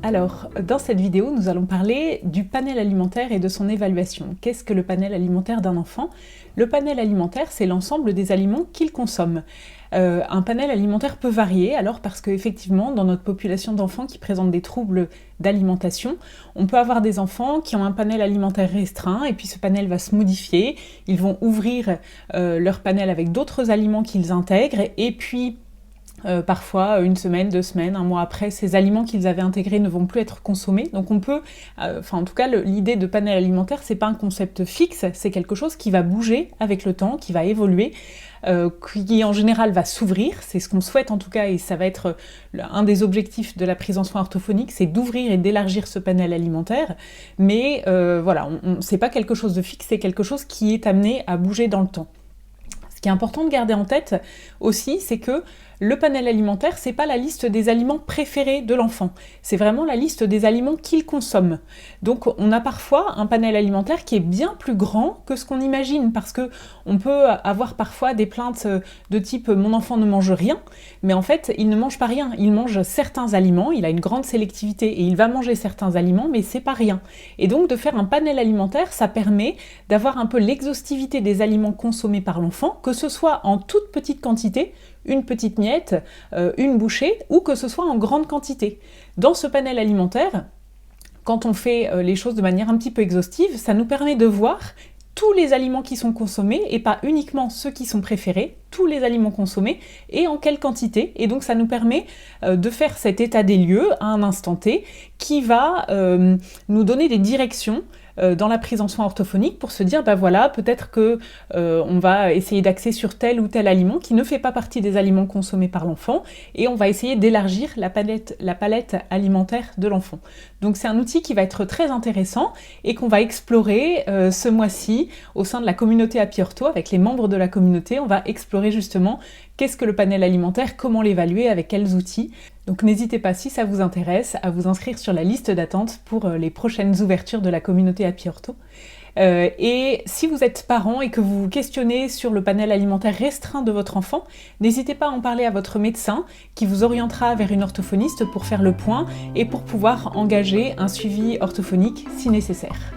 Alors, dans cette vidéo, nous allons parler du panel alimentaire et de son évaluation. Qu'est-ce que le panel alimentaire d'un enfant? Le panel alimentaire, c'est l'ensemble des aliments qu'il consomme. Un panel alimentaire peut varier, alors parce qu'effectivement, dans notre population d'enfants qui présentent des troubles d'alimentation, on peut avoir des enfants qui ont un panel alimentaire restreint, et puis ce panel va se modifier, ils vont ouvrir leur panel avec d'autres aliments qu'ils intègrent, et puis parfois, une semaine, 2 semaines, un mois après, ces aliments qu'ils avaient intégrés ne vont plus être consommés. Donc on peut, en tout cas, l'idée de panel alimentaire, c'est pas un concept fixe, c'est quelque chose qui va bouger avec le temps, qui va évoluer, qui en général va s'ouvrir, c'est ce qu'on souhaite en tout cas, et ça va être un des objectifs de la prise en soins orthophoniques, c'est d'ouvrir et d'élargir ce panel alimentaire, mais voilà, c'est pas quelque chose de fixe, c'est quelque chose qui est amené à bouger dans le temps. Ce qui est important de garder en tête aussi, c'est que le panel alimentaire, c'est pas la liste des aliments préférés de l'enfant, c'est vraiment la liste des aliments qu'il consomme. Donc on a parfois un panel alimentaire qui est bien plus grand que ce qu'on imagine, parce que on peut avoir parfois des plaintes de type « mon enfant ne mange rien », mais en fait il ne mange pas rien, il mange certains aliments, il a une grande sélectivité et il va manger certains aliments, mais c'est pas rien. Et donc de faire un panel alimentaire, ça permet d'avoir un peu l'exhaustivité des aliments consommés par l'enfant, que ce soit en toute petite quantité, une petite miette, une bouchée, ou que ce soit en grande quantité. Dans ce panel alimentaire, quand on fait les choses de manière un petit peu exhaustive, ça nous permet de voir tous les aliments qui sont consommés, et pas uniquement ceux qui sont préférés, tous les aliments consommés, et en quelle quantité. Et donc ça nous permet de faire cet état des lieux à un instant T, qui va nous donner des directions dans la prise en soins orthophoniques pour se dire, bah voilà, peut-être que on va essayer d'axer sur tel ou tel aliment qui ne fait pas partie des aliments consommés par l'enfant, et on va essayer d'élargir la palette alimentaire de l'enfant. Donc c'est un outil qui va être très intéressant et qu'on va explorer ce mois-ci au sein de la communauté Happy Ortho. Avec les membres de la communauté, on va explorer justement qu'est-ce que le panel alimentaire, comment l'évaluer, avec quels outils. Donc n'hésitez pas, si ça vous intéresse, à vous inscrire sur la liste d'attente pour les prochaines ouvertures de la communauté Happy Ortho. Et si vous êtes parent et que vous vous questionnez sur le panel alimentaire restreint de votre enfant, n'hésitez pas à en parler à votre médecin qui vous orientera vers une orthophoniste pour faire le point et pour pouvoir engager un suivi orthophonique si nécessaire.